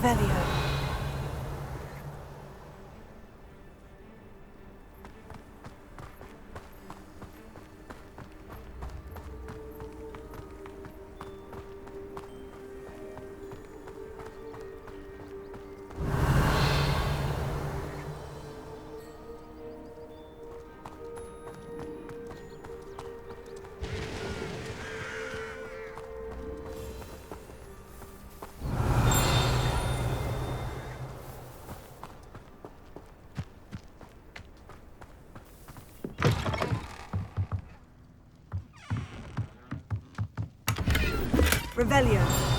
Revelio. Revelio.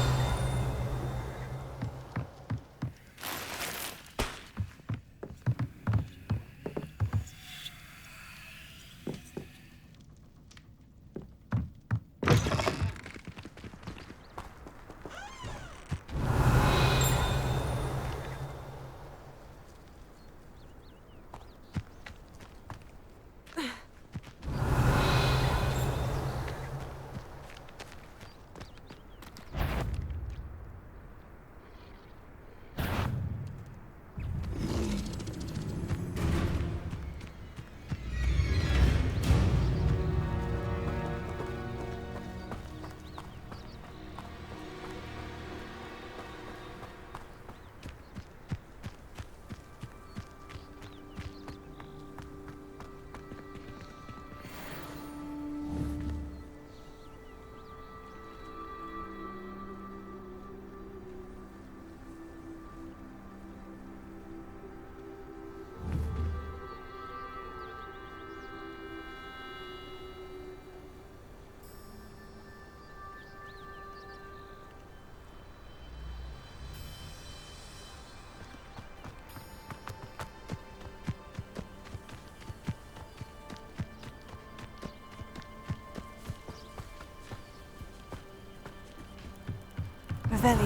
Revelio.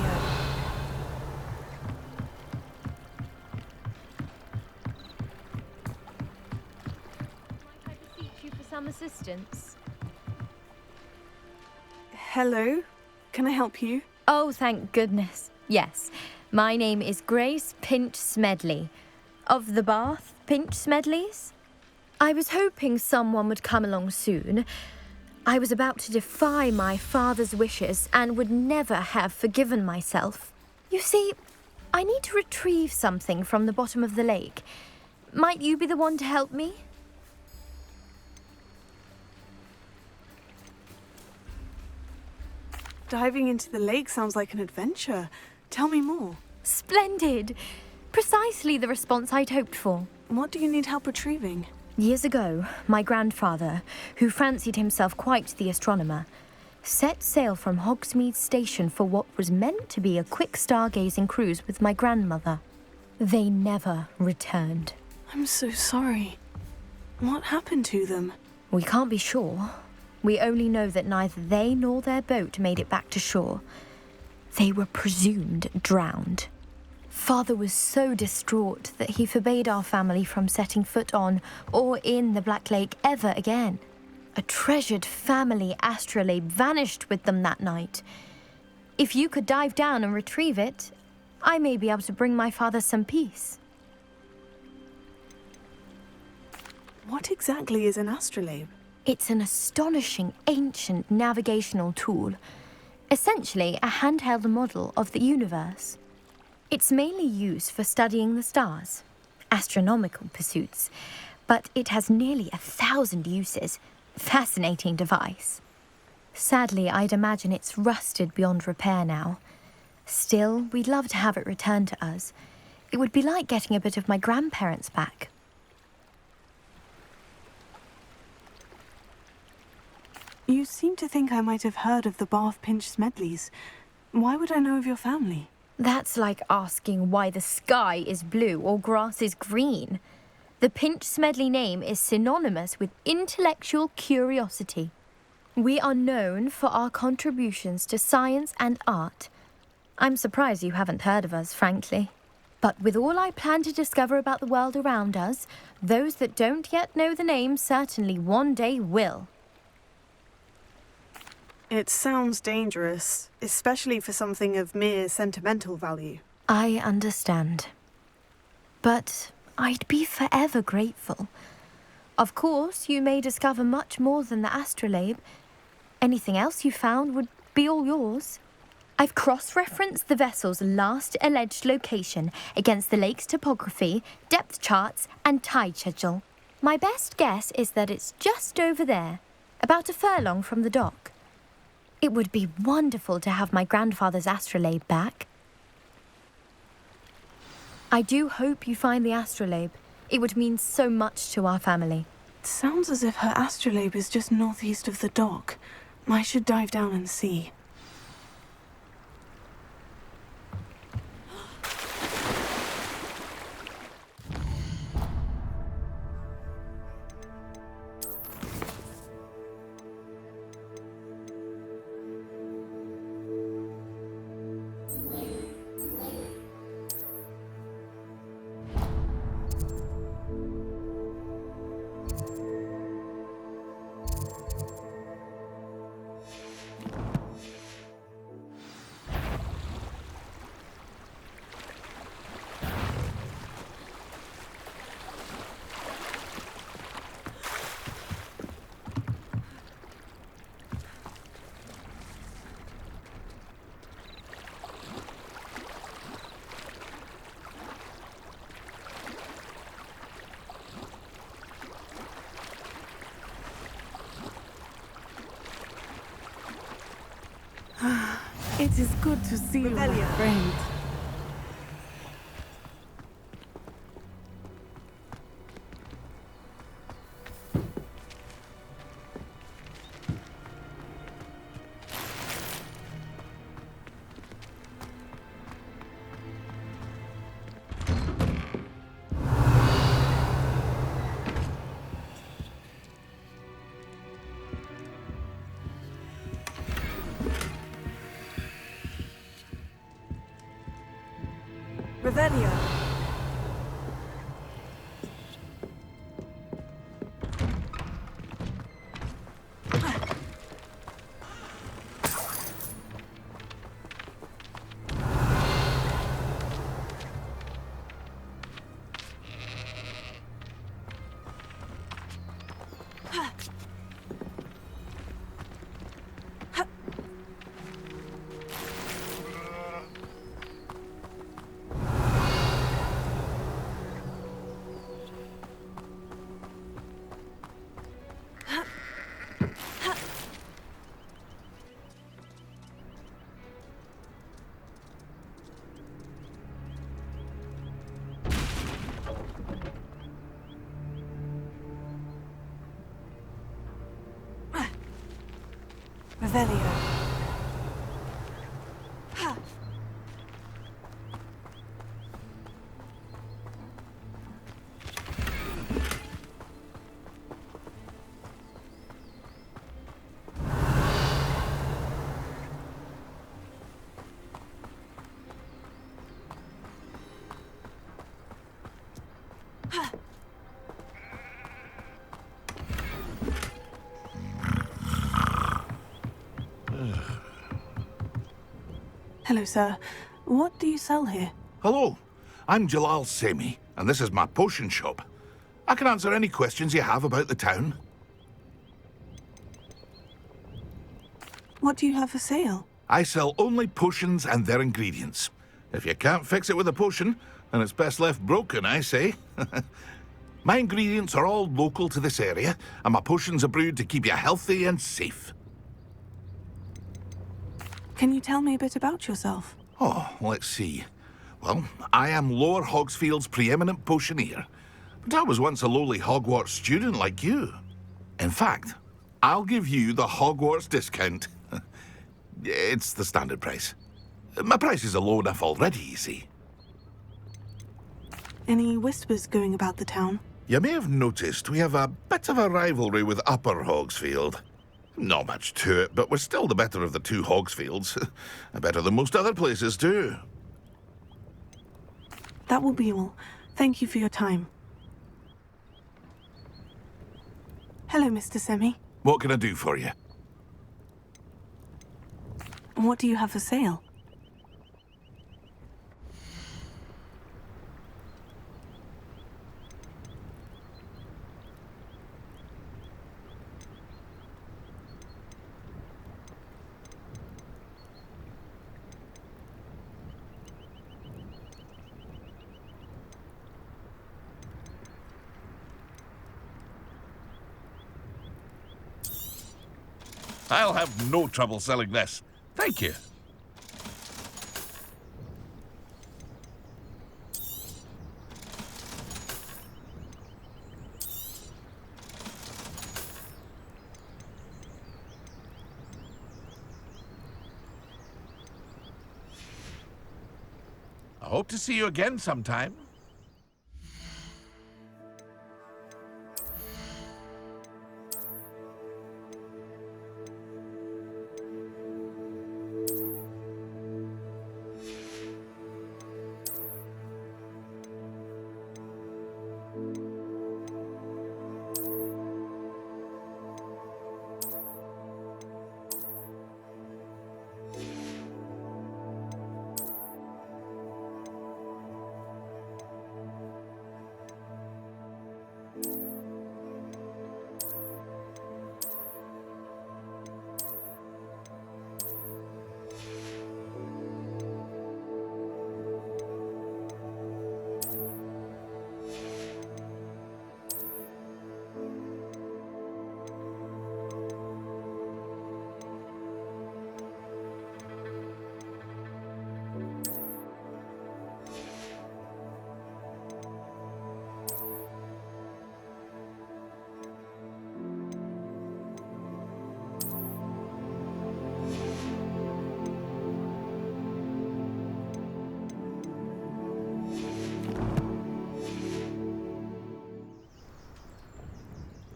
Might I beseech you for some assistance? Hello? Can I help you? Oh, thank goodness. Yes. My name is Grace Pinch Smedley. Of the Bath Pinch Smedleys? I was hoping someone would come along soon. I was about to defy my father's wishes and would never have forgiven myself. You see, I need to retrieve something from the bottom of the lake. Might you be the one to help me? Diving into the lake sounds like an adventure. Tell me more. Splendid! Precisely the response I'd hoped for. What do you need help retrieving? Years ago, my grandfather, who fancied himself quite the astronomer, set sail from Hogsmeade Station for what was meant to be a quick stargazing cruise with my grandmother. They never returned. I'm so sorry. What happened to them? We can't be sure. We only know that neither they nor their boat made it back to shore. They were presumed drowned. Father was so distraught that he forbade our family from setting foot on or in the Black Lake ever again. A treasured family astrolabe vanished with them that night. If you could dive down and retrieve it, I may be able to bring my father some peace. What exactly is an astrolabe? It's an astonishing ancient navigational tool, essentially a handheld model of the universe. It's mainly used for studying the stars, astronomical pursuits, but it has nearly 1,000 uses. Fascinating device. Sadly, I'd imagine it's rusted beyond repair now. Still, we'd love to have it returned to us. It would be like getting a bit of my grandparents back. You seem to think I might have heard of the Bath Pinch Smedleys. Why would I know of your family? That's like asking why the sky is blue or grass is green. The Pinch Smedley name is synonymous with intellectual curiosity. We are known for our contributions to science and art. I'm surprised you haven't heard of us, frankly. But with all I plan to discover about the world around us, those that don't yet know the name certainly one day will. It sounds dangerous, especially for something of mere sentimental value. I understand. But I'd be forever grateful. Of course, you may discover much more than the astrolabe. Anything else you found would be all yours. I've cross-referenced the vessel's last alleged location against the lake's topography, depth charts, and tide schedule. My best guess is that it's just over there, about a furlong from the dock. It would be wonderful to have my grandfather's astrolabe back. I do hope you find the astrolabe. It would mean so much to our family. It sounds as if her astrolabe is just northeast of the dock. I should dive down and see. It is good to see you, my friend. Revelio. Revelio. Hello, sir. What do you sell here? Hello, I'm Jalal Semi, and this is my potion shop. I can answer any questions you have about the town. What do you have for sale? I sell only potions and their ingredients. If you can't fix it with a potion, then it's best left broken, I say. My ingredients are all local to this area, and my potions are brewed to keep you healthy and safe. Can you tell me a bit about yourself? Oh, let's see. Well, I am Lower Hogsfield's preeminent potioneer, but I was once a lowly Hogwarts student like you. In fact, I'll give you the Hogwarts discount. It's the standard price. My prices are low enough already, you see. Any whispers going about the town? You may have noticed we have a bit of a rivalry with Upper Hogsfield. Not much to it, but we're still the better of the two Hogsfields. Better than most other places, too. That will be all. Thank you for your time. Hello, Mr. Semi. What can I do for you? What do you have for sale? I'll have no trouble selling this. Thank you. I hope to see you again sometime.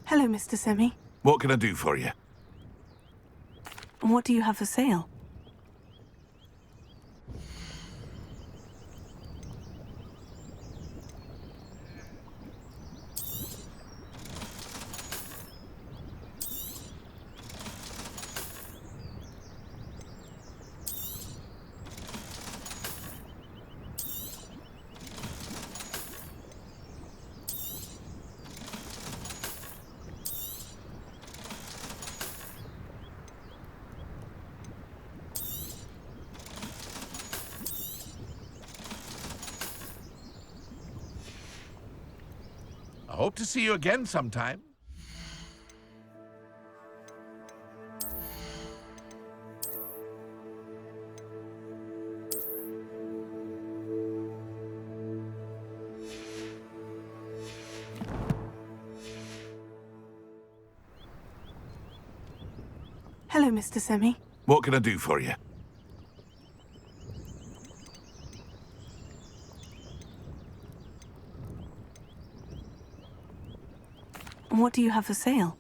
Hello, Mr. Semi. What can I do for you? What do you have for sale? I hope to see you again sometime. Hello, Mr. Semi. What can I do for you? What do you have for sale?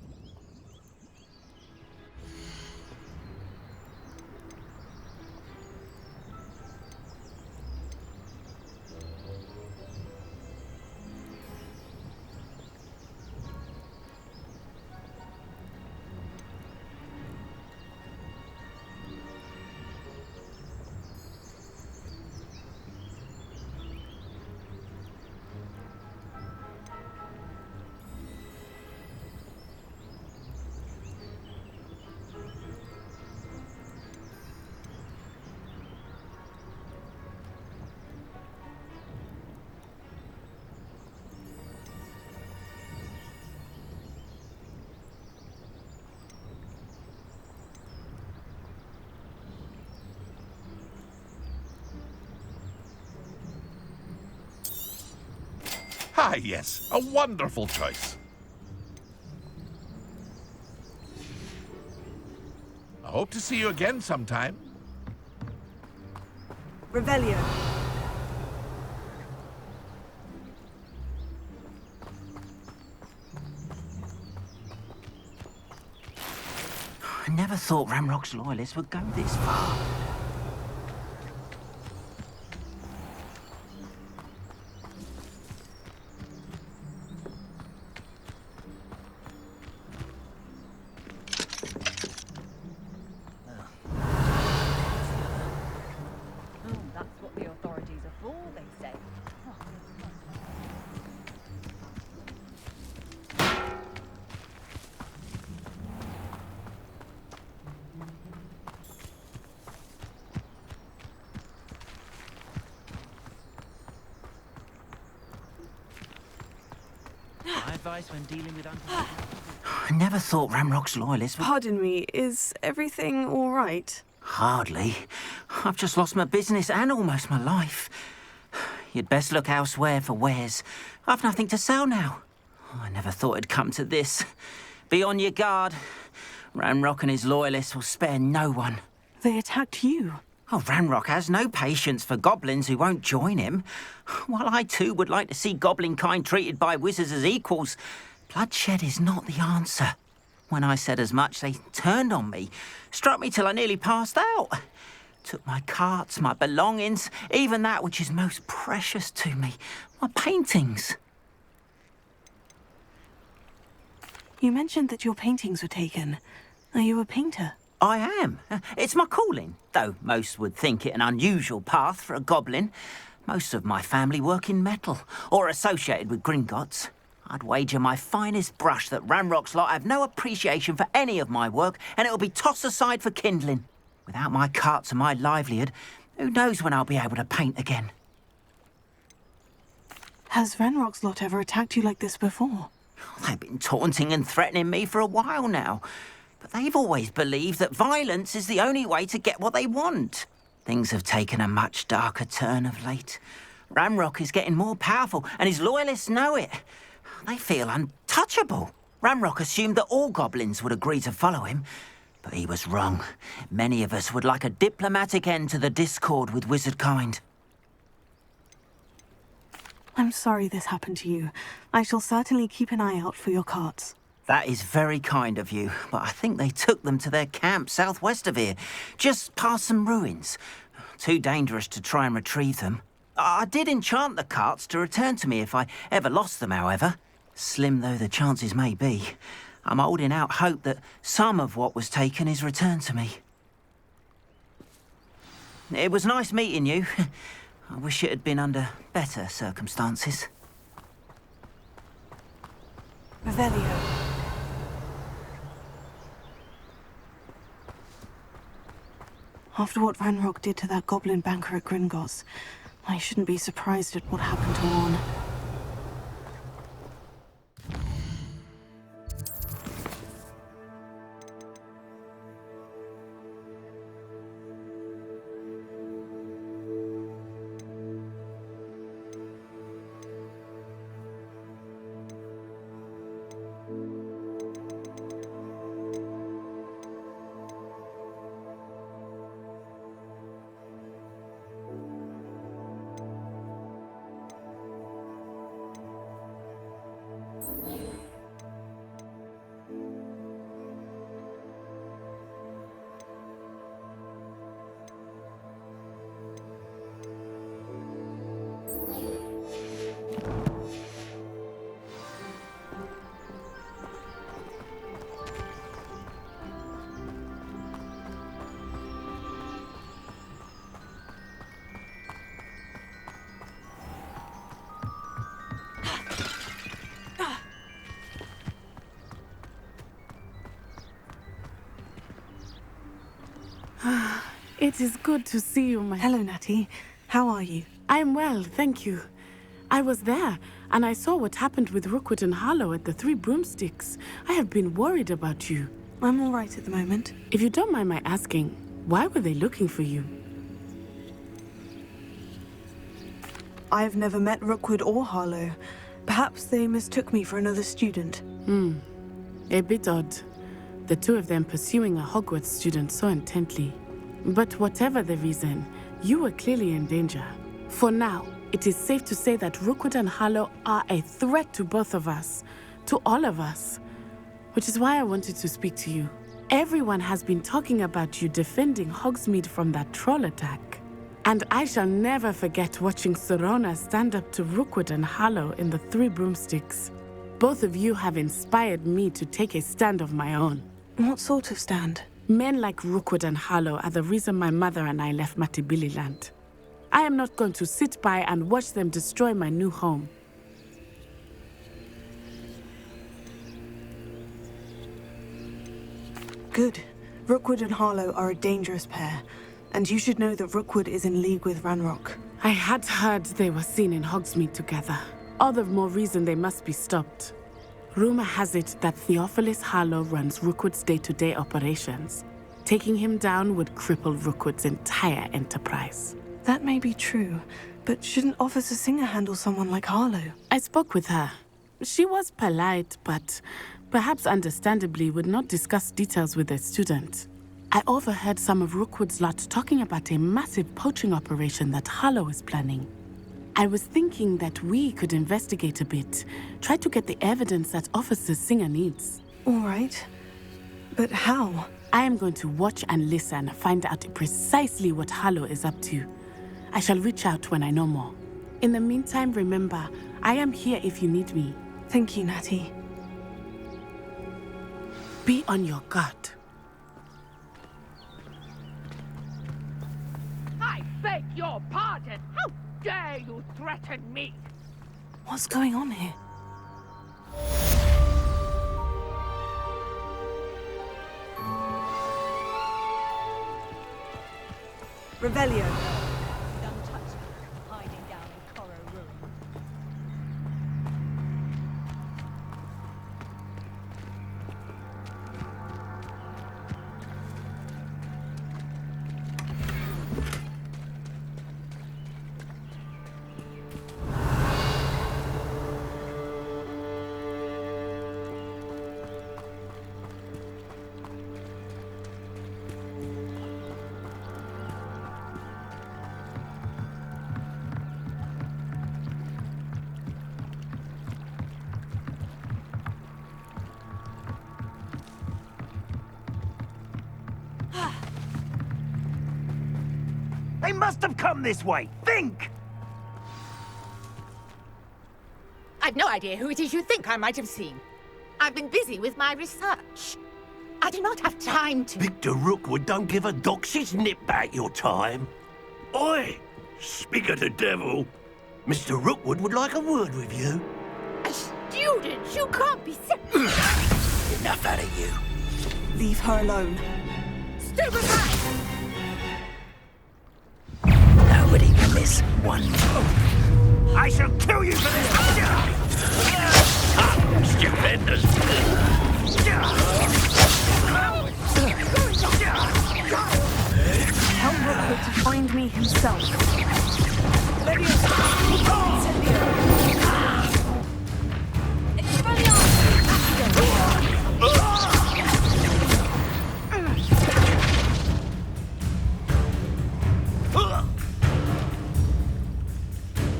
Ah, yes, a wonderful choice. I hope to see you again sometime. Revelio. I never thought Ramrock's loyalists would go this far. That's what the authorities are for, they say. My advice when dealing with unpleasant I never thought Ramrock's loyalists would... Pardon me, is everything all right? Hardly. I've just lost my business and almost my life. You'd best look elsewhere for wares. I've nothing to sell now. I never thought it'd come to this. Be on your guard. Ramrock and his loyalists will spare no one. They attacked you. Oh, Ramrock has no patience for goblins who won't join him. While I too would like to see goblin kind treated by wizards as equals, bloodshed is not the answer. When I said as much, they turned on me, struck me till I nearly passed out. Took my carts, my belongings, even that which is most precious to me, my paintings. You mentioned that your paintings were taken. Are you a painter? I am. It's my calling, though most would think it an unusual path for a goblin. Most of my family work in metal, or associated with Gringotts. I'd wager my finest brush that Ramrock's lot have no appreciation for any of my work, and it'll be tossed aside for kindling. Without my carts and my livelihood, who knows when I'll be able to paint again? Has Ranrock's lot ever attacked you like this before? They've been taunting and threatening me for a while now. But they've always believed that violence is the only way to get what they want. Things have taken a much darker turn of late. Ramrock is getting more powerful, and his loyalists know it. They feel untouchable. Ramrock assumed that all goblins would agree to follow him. But he was wrong. Many of us would like a diplomatic end to the discord with wizard kind. I'm sorry this happened to you. I shall certainly keep an eye out for your carts. That is very kind of you, but I think they took them to their camp southwest of here, just past some ruins. Too dangerous to try and retrieve them. I did enchant the carts to return to me if I ever lost them, however. Slim though the chances may be, I'm holding out hope that some of what was taken is returned to me. It was nice meeting you. I wish it had been under better circumstances. Revelio. After what Ranrock did to that goblin banker at Gringotts, I shouldn't be surprised at what happened to Orn. It is good to see you, my... Hello, Natty. How are you? I'm well, thank you. I was there, and I saw what happened with Rookwood and Harlow at the Three Broomsticks. I have been worried about you. I'm all right at the moment. If you don't mind my asking, why were they looking for you? I've never met Rookwood or Harlow. Perhaps they mistook me for another student. A bit odd. The two of them pursuing a Hogwarts student so intently. But whatever the reason, you were clearly in danger. For now, it is safe to say that Rookwood and Harlow are a threat to both of us, to all of us. Which is why I wanted to speak to you. Everyone has been talking about you defending Hogsmeade from that troll attack. And I shall never forget watching Sorona stand up to Rookwood and Harlow in the Three Broomsticks. Both of you have inspired me to take a stand of my own. What sort of stand? Men like Rookwood and Harlow are the reason my mother and I left Matabeleland. I am not going to sit by and watch them destroy my new home. Good. Rookwood and Harlow are a dangerous pair, and you should know that Rookwood is in league with Ranrock. I had heard they were seen in Hogsmeade together. All the more reason they must be stopped. Rumor has it that Theophilus Harlow runs Rookwood's day-to-day operations. Taking him down would cripple Rookwood's entire enterprise. That may be true, but shouldn't Officer Singer handle someone like Harlow? I spoke with her. She was polite, but perhaps understandably would not discuss details with a student. I overheard some of Rookwood's lot talking about a massive poaching operation that Harlow is planning. I was thinking that we could investigate a bit, try to get the evidence that Officer Singer needs. All right. But how? I am going to watch and listen, find out precisely what Harlow is up to. I shall reach out when I know more. In the meantime, remember, I am here if you need me. Thank you, Natty. Be on your guard. I beg your pardon. How dare you threaten me? What's going on here? Revelio. Untouched, hiding down in Corro Room. They must have come this way. Think! I've no idea who it is you think I might have seen. I've been busy with my research. I do not have time to... Victor Rookwood don't give a doxy's nip back your time. Oi! Speak of the devil. Mr. Rookwood would like a word with you. A student? You can't be... Enough out of you. Leave her alone. Stupefy! Nobody can miss one move. I shall kill you for this! Stupendous! Tell Rookwood to find me himself.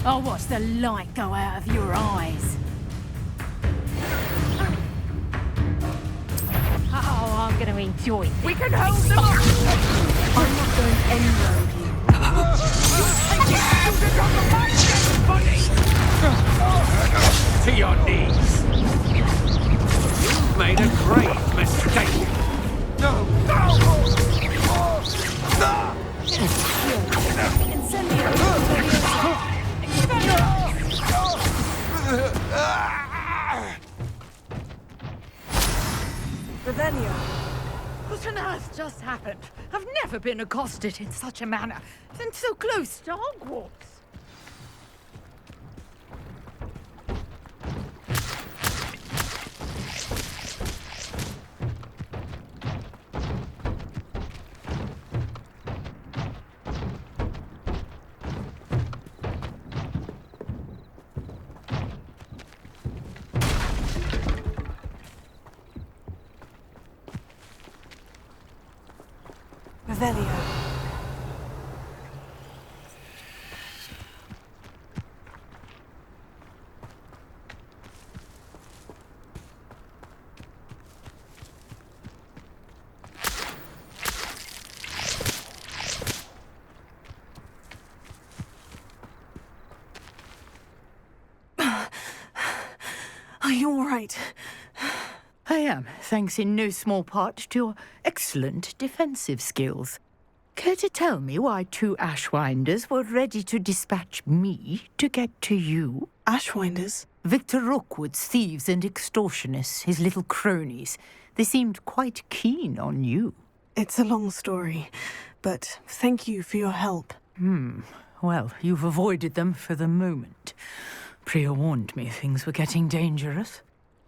I'll watch the light go out of your eyes. Oh, I'm going to enjoy this. We can hold them off! I'm not going anywhere with you. To your knees. You've made a grave mistake. No! Revelio. What on earth just happened? I've never been accosted in such a manner, and so close to Hogwarts. Revelio. Are you all right? I am, thanks in no small part to your excellent defensive skills. Care to tell me why two Ashwinders were ready to dispatch me to get to you? Ashwinders? Victor Rookwood's thieves and extortionists, his little cronies. They seemed quite keen on you. It's a long story, but thank you for your help. Well, you've avoided them for the moment. Priya warned me things were getting dangerous.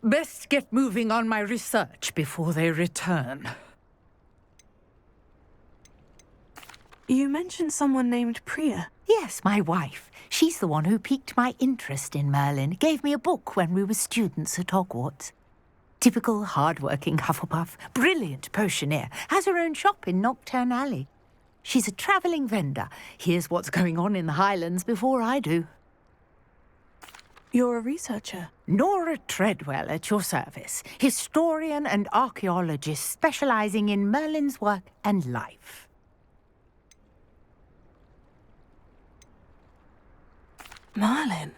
Best get moving on my research before they return. You mentioned someone named Priya. Yes, my wife. She's the one who piqued my interest in Merlin. Gave me a book when we were students at Hogwarts. Typical hard-working Hufflepuff, brilliant potioneer, has her own shop in Nocturne Alley. She's a travelling vendor. Hears what's going on in the Highlands before I do. You're a researcher. Nora Treadwell at your service, historian and archaeologist specialising in Merlin's work and life. Merlin?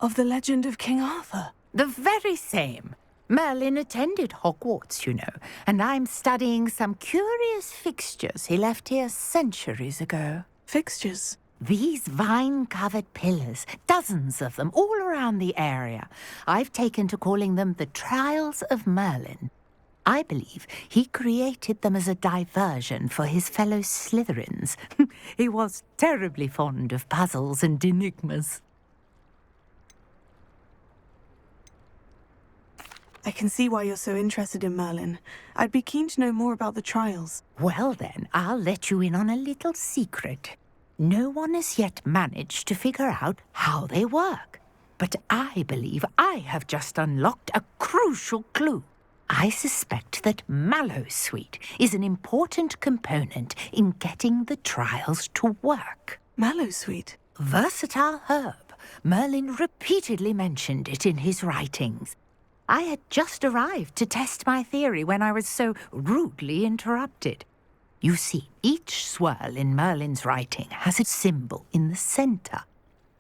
Of the legend of King Arthur? The very same. Merlin attended Hogwarts, you know, and I'm studying some curious fixtures he left here centuries ago. Fixtures? These vine-covered pillars, dozens of them, all around the area. I've taken to calling them the Trials of Merlin. I believe he created them as a diversion for his fellow Slytherins. He was terribly fond of puzzles and enigmas. I can see why you're so interested in Merlin. I'd be keen to know more about the trials. Well then, I'll let you in on a little secret. No one has yet managed to figure out how they work. But I believe I have just unlocked a crucial clue. I suspect that Mallowsweet is an important component in getting the trials to work. Mallowsweet? Versatile herb. Merlin repeatedly mentioned it in his writings. I had just arrived to test my theory when I was so rudely interrupted. You see, each swirl in Merlin's writing has a symbol in the centre.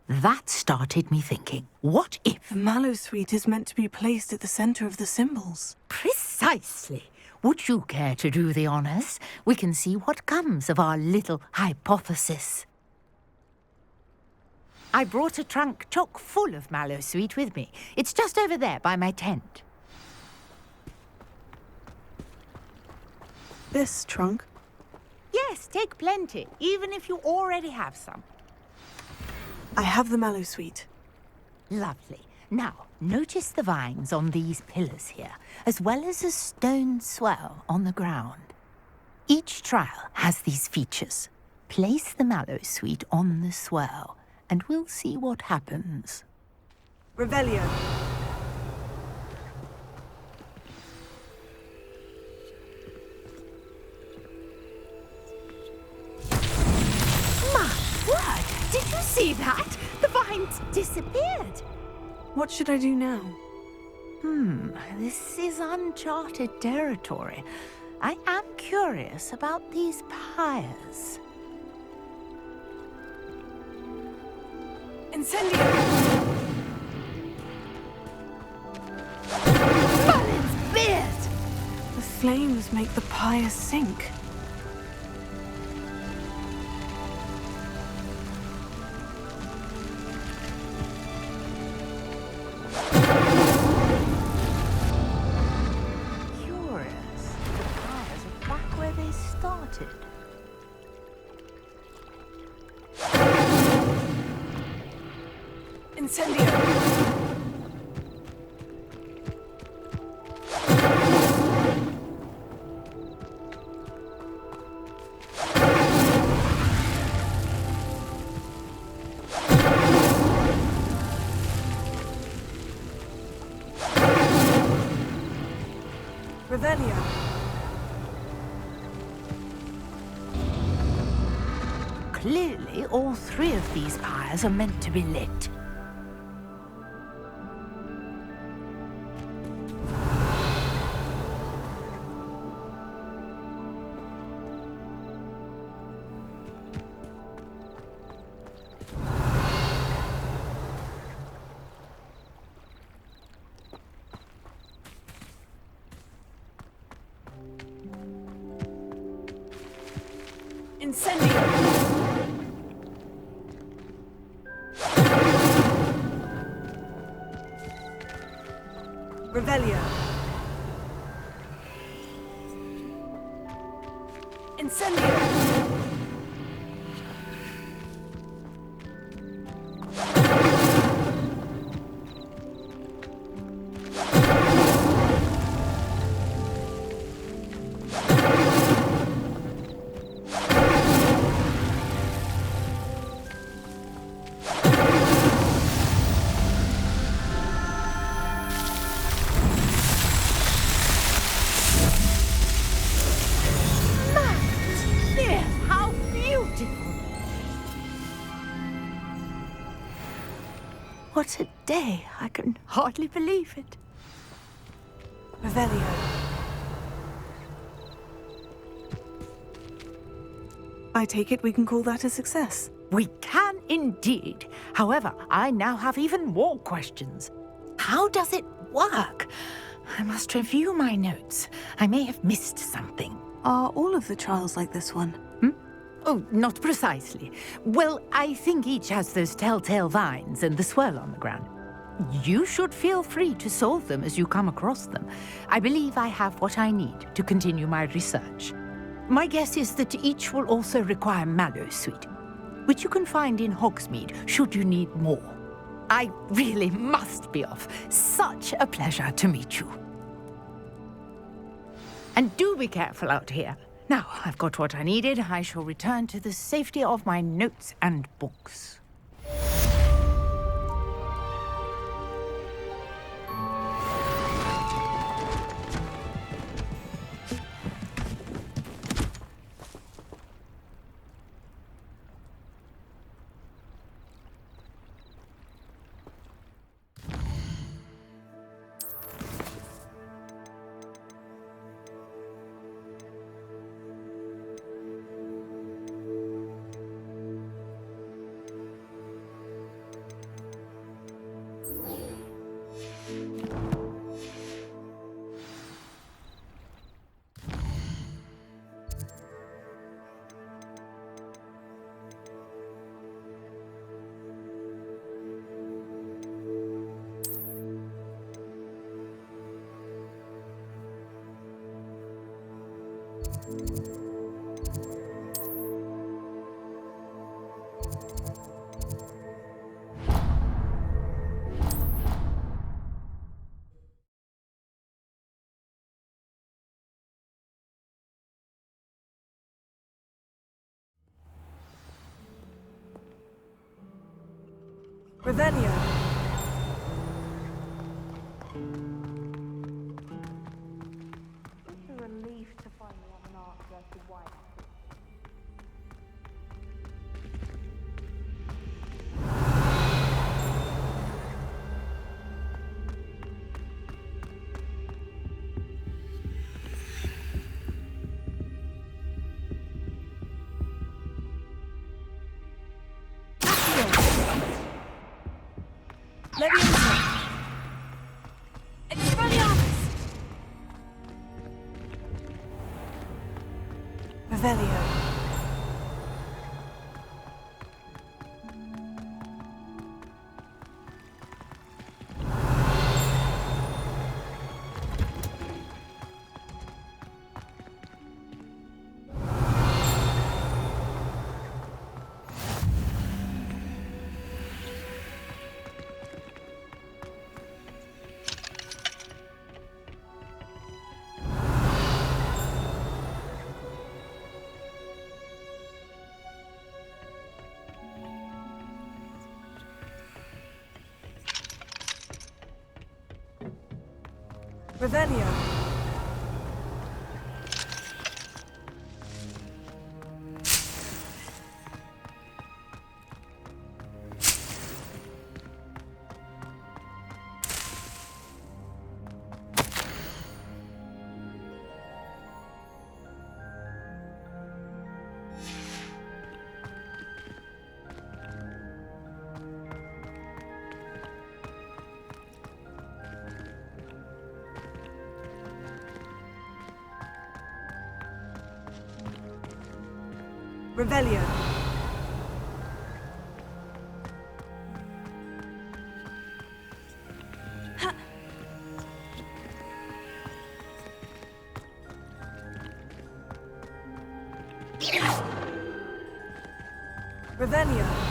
That started me thinking, what if... The Mallowsweet is meant to be placed at the centre of the symbols. Precisely. Would you care to do the honours? We can see what comes of our little hypothesis. I brought a trunk chock full of Mallowsweet with me. It's just over there by my tent. This trunk? Yes, take plenty, even if you already have some. I have the Mallowsweet. Lovely. Now, notice the vines on these pillars here, as well as a stone swell on the ground. Each trial has these features. Place the Mallowsweet on the swell, and we'll see what happens. Revelio. My word! Did you see that? The vines disappeared. What should I do now? This is uncharted territory. I am curious about these pyres. Incendio! Merlin's beard! The flames make the pyre sink. Curious. The pyres are back where they started. Incendio! Revelio. Clearly, all three of these pyres are meant to be lit. Incendio! Revelio. Incendio! What a day. I can hardly believe it. Revelio. I take it we can call that a success. We can indeed. However, I now have even more questions. How does it work? I must review my notes. I may have missed something. Are all of the trials like this one? Oh, not precisely. Well, I think each has those telltale vines and the swirl on the ground. You should feel free to solve them as you come across them. I believe I have what I need to continue my research. My guess is that each will also require mallow sweet, which you can find in Hogsmeade should you need more. I really must be off. Such a pleasure to meet you. And do be careful out here. Now, I've got what I needed. I shall return to the safety of my notes and books. Revelio. It's a relief to finally have an arc worth your while. Revelio. Revelio. Revelio. Revelio.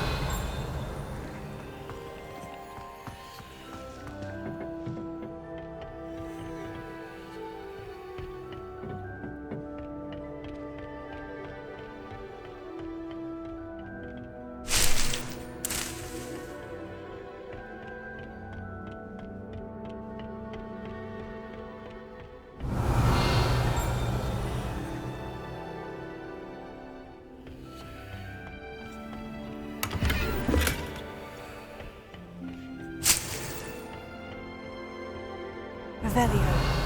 Revelio.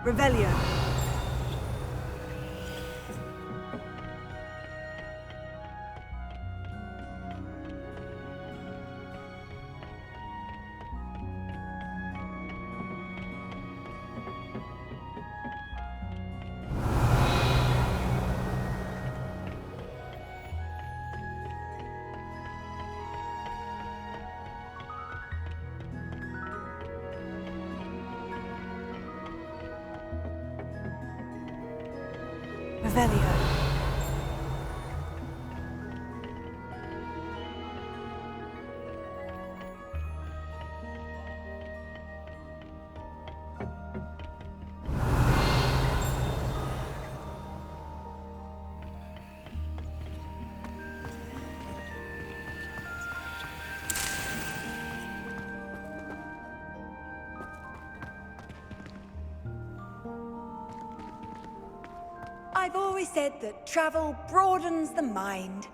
Revelio. Revelio. I've always said that travel broadens the mind.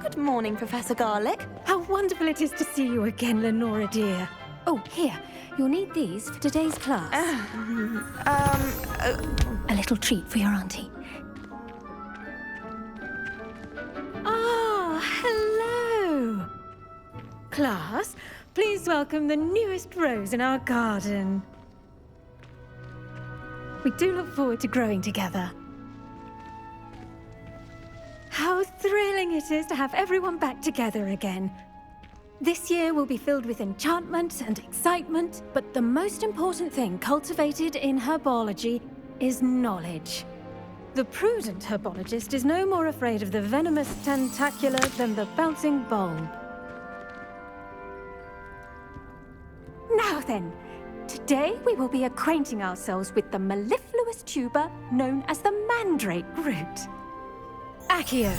Good morning, Professor Garlick. How wonderful it is to see you again, Lenora dear. Oh, here. You'll need these for today's class. A little treat for your auntie. Ah, hello. Class, please welcome the newest rose in our garden. We do look forward to growing together. How thrilling it is to have everyone back together again. This year will be filled with enchantment and excitement, but the most important thing cultivated in herbology is knowledge. The prudent herbologist is no more afraid of the venomous tentacula than the bouncing bulb. Now then, today we will be acquainting ourselves with the mellifluous tuber known as the mandrake root. Accio.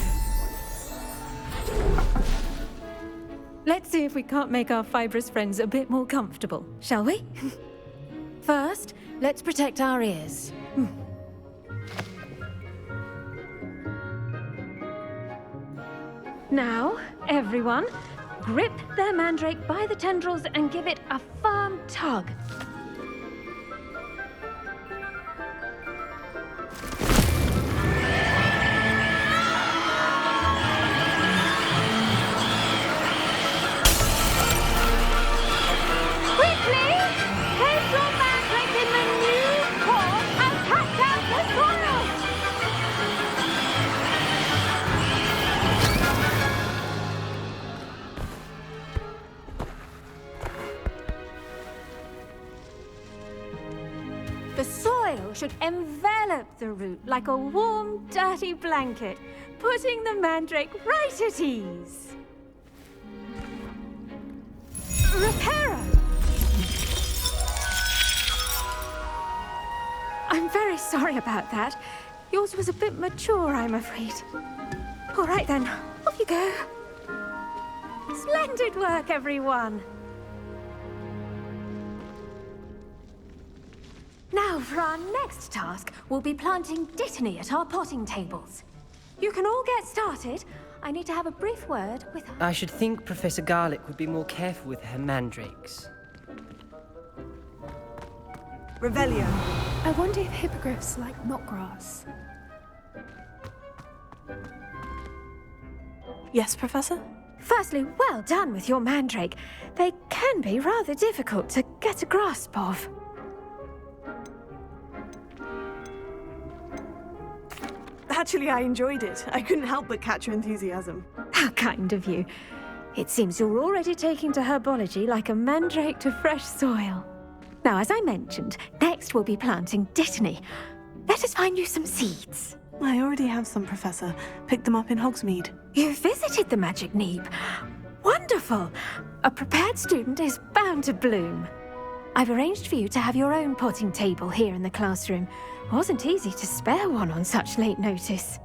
Let's see if we can't make our fibrous friends a bit more comfortable, shall we? First, let's protect our ears. Now, everyone, grip their mandrake by the tendrils and give it a firm tug. The soil should envelop the root like a warm, dirty blanket, putting the mandrake right at ease. Reparo! I'm very sorry about that. Yours was a bit mature, I'm afraid. All right then, off you go. Splendid work, everyone. Now, for our next task, we'll be planting dittany at our potting tables. You can all get started. I need to have a brief word with her. I should think Professor Garlick would be more careful with her mandrakes. Revelio. I wonder if hippogriffs like knotgrass. Yes, Professor? Firstly, well done with your mandrake. They can be rather difficult to get a grasp of. Actually, I enjoyed it. I couldn't help but catch your enthusiasm. How kind of you. It seems you're already taking to herbology like a mandrake to fresh soil. Now, as I mentioned, next we'll be planting dittany. Let us find you some seeds. I already have some, Professor. Picked them up in Hogsmeade. You visited the Magic Neep. Wonderful! A prepared student is bound to bloom. I've arranged for you to have your own potting table here in the classroom. Wasn't easy to spare one on such late notice.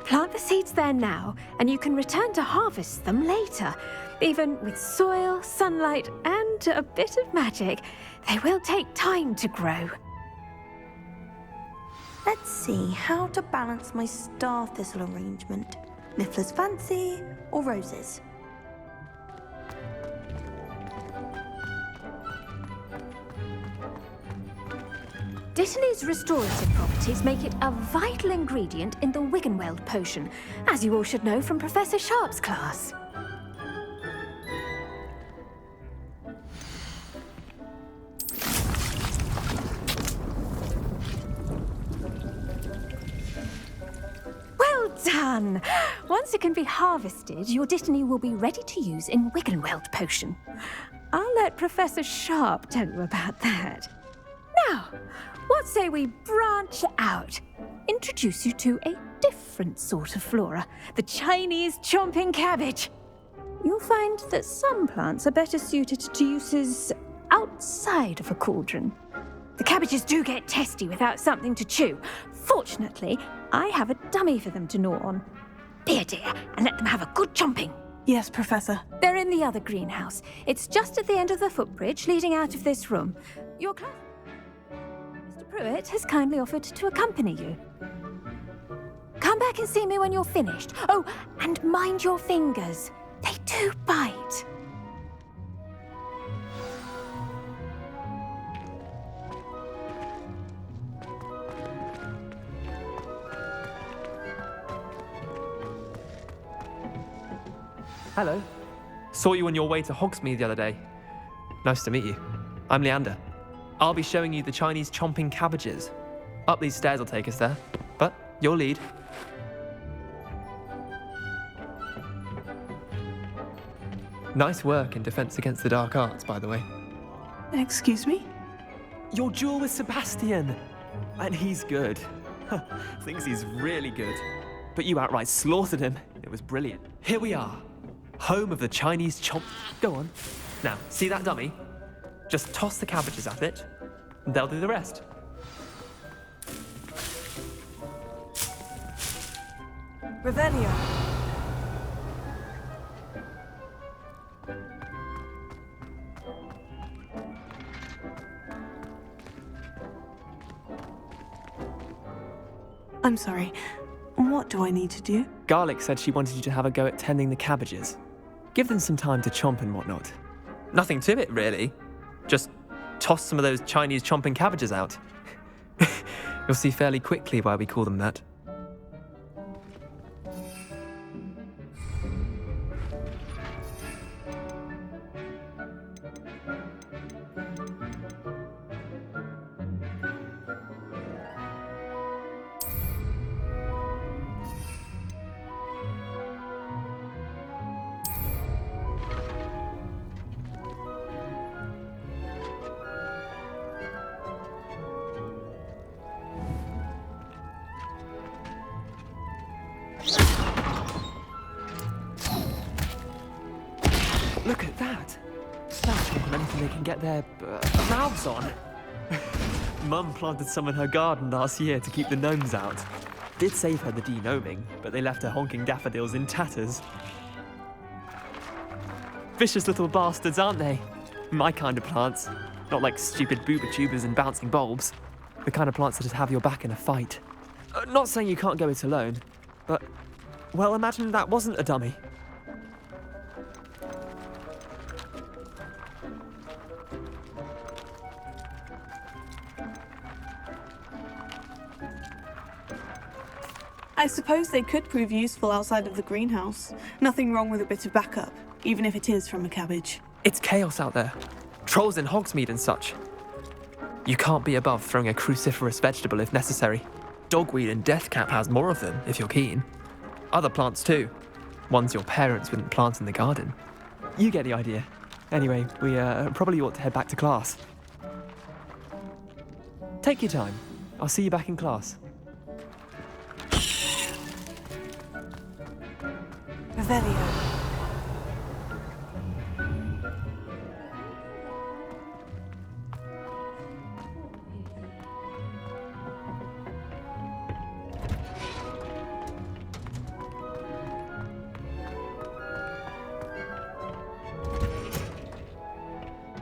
Plant the seeds there now, and you can return to harvest them later. Even with soil, sunlight, and a bit of magic, they will take time to grow. Let's see how to balance my star thistle arrangement. Niffler's fancy or roses? Dittany's restorative properties make it a vital ingredient in the Wiggenweld potion, as you all should know from Professor Sharp's class. Well done! Once it can be harvested, your Dittany will be ready to use in Wiggenweld potion. I'll let Professor Sharp tell you about that. Now, what say we branch out? Introduce you to a different sort of flora, the Chinese chomping cabbage. You'll find that some plants are better suited to uses outside of a cauldron. The cabbages do get testy without something to chew. Fortunately, I have a dummy for them to gnaw on. Be a dear and let them have a good chomping. Yes, Professor. They're in the other greenhouse. It's just at the end of the footbridge leading out of this room. Your class... Mr. Pruitt has kindly offered to accompany you. Come back and see me when you're finished. Oh, and mind your fingers. They do bite. Hello. Saw you on your way to Hogsmeade the other day. Nice to meet you. I'm Leander. I'll be showing you the Chinese chomping cabbages. Up these stairs will take us there, but you'll lead. Nice work in Defense Against the Dark Arts, by the way. Excuse me? Your duel with Sebastian! And he's good. Thinks he's really good. But you outright slaughtered him. It was brilliant. Here we are. Home of the Chinese chomp... Go on. Now, see that dummy? Just toss the cabbages at it, and they'll do the rest. Revelio. I'm sorry. What do I need to do? Garlic said she wanted you to have a go at tending the cabbages. Give them some time to chomp and whatnot. Nothing to it, really. Just toss some of those Chinese chomping cabbages out. You'll see fairly quickly why we call them that. Look at that! That's more than anything they can get their mouths on. Mum planted some in her garden last year to keep the gnomes out. Did save her the de-gnoming, but they left her honking daffodils in tatters. Vicious little bastards, aren't they? My kind of plants. Not like stupid booba tubers and bouncing bulbs. The kind of plants that just have your back in a fight. Not saying you can't go it alone, but Well, imagine that wasn't a dummy. I suppose they could prove useful outside of the greenhouse. Nothing wrong with a bit of backup, even if it is from a cabbage. It's chaos out there. Trolls in Hogsmeade and such. You can't be above throwing a cruciferous vegetable if necessary. Dogweed and deathcap has more of them, if you're keen. Other plants too. Ones your parents wouldn't plant in the garden. You get the idea. Anyway, we probably ought to head back to class. Take your time. I'll see you back in class. Revelio.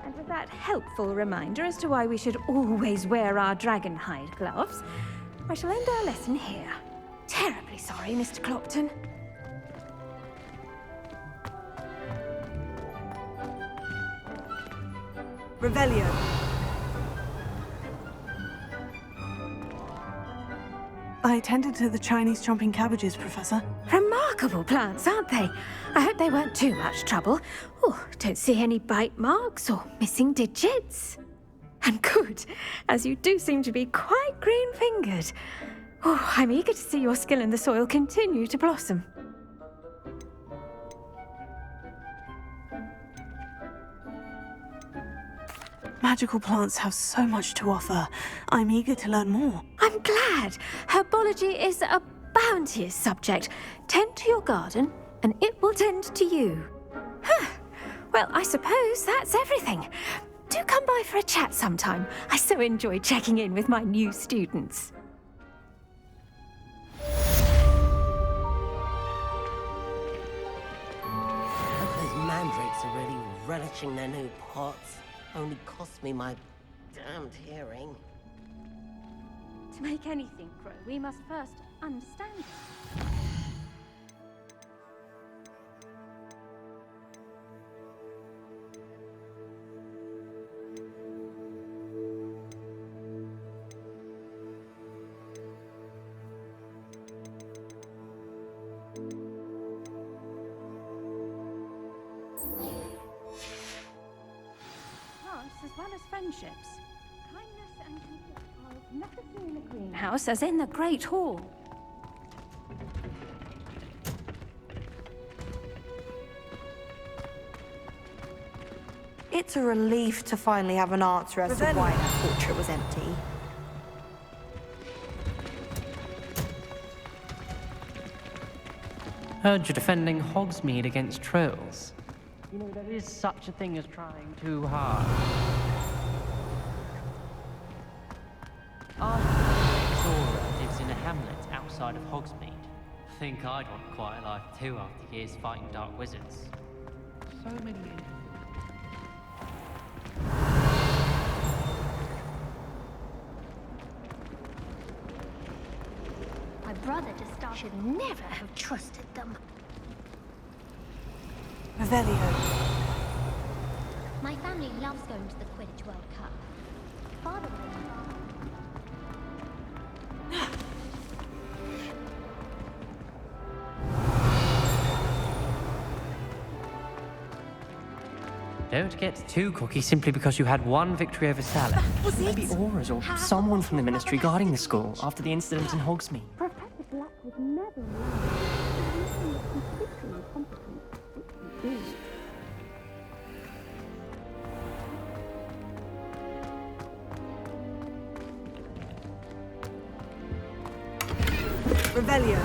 And with that helpful reminder as to why we should always wear our dragon hide gloves, I shall end our lesson here. Terribly sorry, Mr. Clopton. Revelio. I tended to the Chinese chomping cabbages, Professor. Remarkable plants, aren't they? I hope they weren't too much trouble. Oh, don't see any bite marks or missing digits. And good, as you do seem to be quite green-fingered. Oh, I'm eager to see your skill in the soil continue to blossom. Magical plants have so much to offer. I'm eager to learn more. I'm glad. Herbology is a bounteous subject. Tend to your garden, and it will tend to you. Huh. Well, I suppose that's everything. Do come by for a chat sometime. I so enjoy checking in with my new students. Those mandrakes are really relishing their new pots. Only cost me my damned hearing. To make anything grow, we must first understand it. As well as friendships. Kindness and considerate are as necessary in the greenhouse as in the Great Hall. It's a relief to finally have an answer as to why that portrait was empty. Heard you're defending Hogsmeade against trolls. You know, there is such a thing as trying too hard. Sora lives in a hamlet outside of Hogsmeade. Think I'd want a quiet life too after years fighting dark wizards. So many. My brother just should never have trusted them. Revelio. My family loves going to the Quidditch World Cup. Father Don't get too cocky simply because you had one victory over Salad. Maybe Auras or someone from the Ministry guarding the school after the incident in Hogsmeade. Professor Black was never Revelio.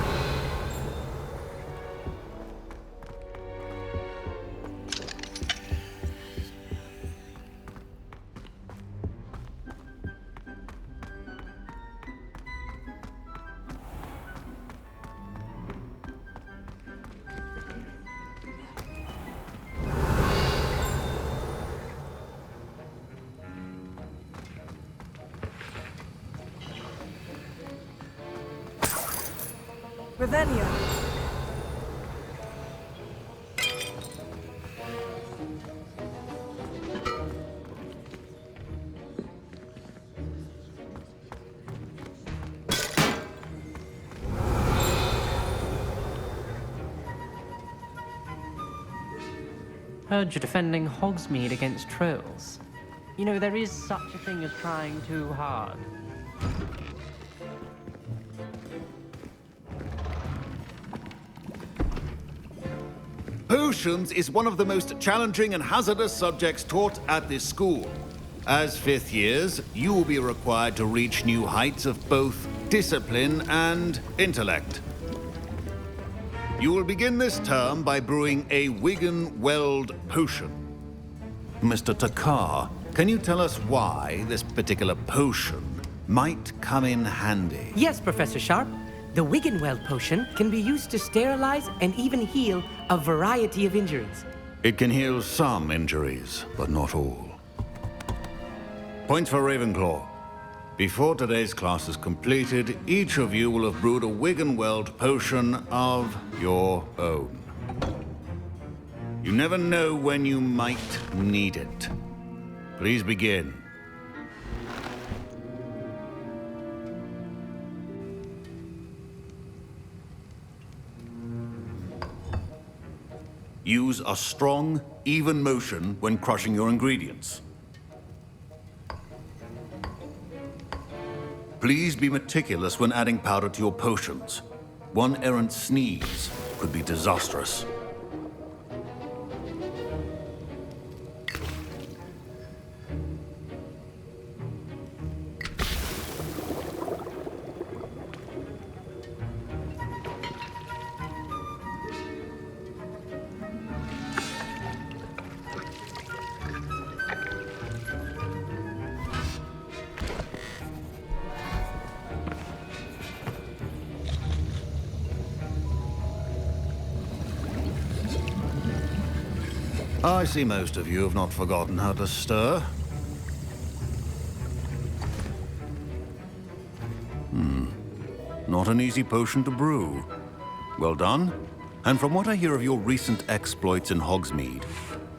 Revelio. Heard you're defending Hogsmeade against trolls. You know, there is such a thing as trying too hard. Potions is one of the most challenging and hazardous subjects taught at this school. As fifth years, you will be required to reach new heights of both discipline and intellect. You will begin this term by brewing a Wiggenweld potion. Mr. Takar, can you tell us why this particular potion might come in handy? Yes, Professor Sharp. The Wiggenweld potion can be used to sterilize and even heal a variety of injuries. It can heal some injuries, but not all. Points for Ravenclaw. Before today's class is completed, each of you will have brewed a Wiggenweld potion of your own. You never know when you might need it. Please begin. Use a strong, even motion when crushing your ingredients. Please be meticulous when adding powder to your potions. One errant sneeze could be disastrous. I see most of you have not forgotten how to stir. Not an easy potion to brew. Well done. And from what I hear of your recent exploits in Hogsmeade,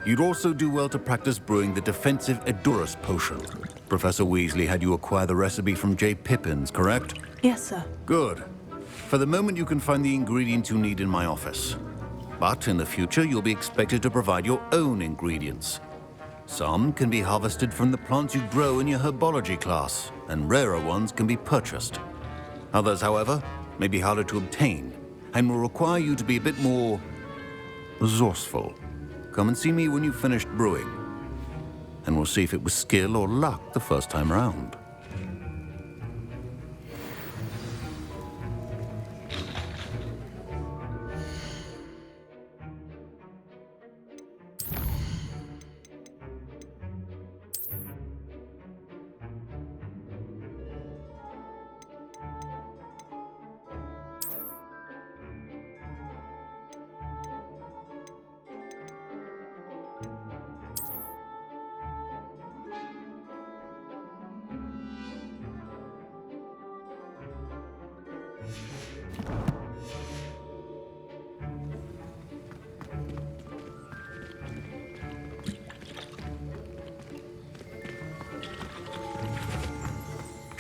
you'd also do well to practice brewing the defensive Edurus potion. Professor Weasley had you acquire the recipe from J. Pippins, correct? Yes, sir. Good. For the moment, you can find the ingredients you need in my office. But in the future, you'll be expected to provide your own ingredients. Some can be harvested from the plants you grow in your herbology class, and rarer ones can be purchased. Others, however, may be harder to obtain, and will require you to be a bit more resourceful. Come and see me when you've finished brewing, and we'll see if it was skill or luck the first time round.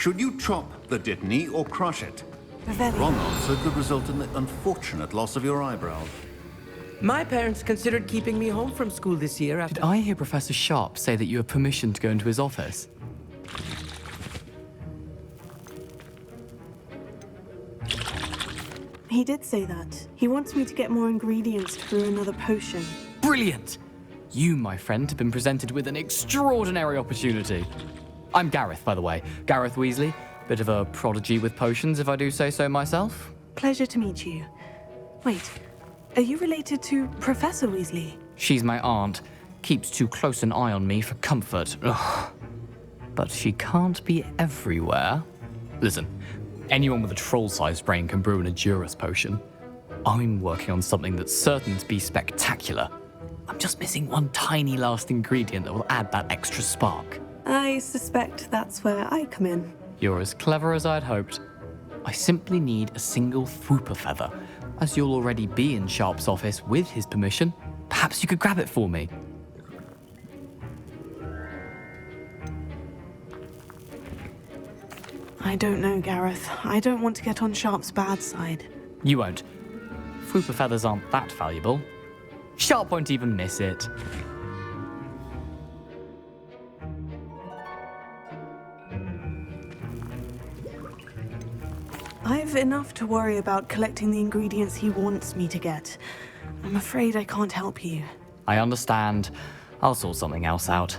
Should you chop the Dittany or crush it? Very. Wrong answer could result in the unfortunate loss of your eyebrow. My parents considered keeping me home from school this year after... Did I hear Professor Sharp say that you have permission to go into his office? He did say that. He wants me to get more ingredients to brew another potion. Brilliant! You, my friend, have been presented with an extraordinary opportunity. I'm Gareth, by the way. Gareth Weasley. Bit of a prodigy with potions, if I do say so myself. Pleasure to meet you. Wait, are you related to Professor Weasley? She's my aunt. Keeps too close an eye on me for comfort. Ugh. But she can't be everywhere. Listen, anyone with a troll-sized brain can brew an Edurus potion. I'm working on something that's certain to be spectacular. I'm just missing one tiny last ingredient that will add that extra spark. I suspect that's where I come in. You're as clever as I'd hoped. I simply need a single Fwooper feather. As you'll already be in Sharp's office with his permission, perhaps you could grab it for me. I don't know, Gareth. I don't want to get on Sharp's bad side. You won't. Fwooper feathers aren't that valuable. Sharp won't even miss it. I've enough to worry about collecting the ingredients he wants me to get. I'm afraid I can't help you. I understand. I'll sort something else out.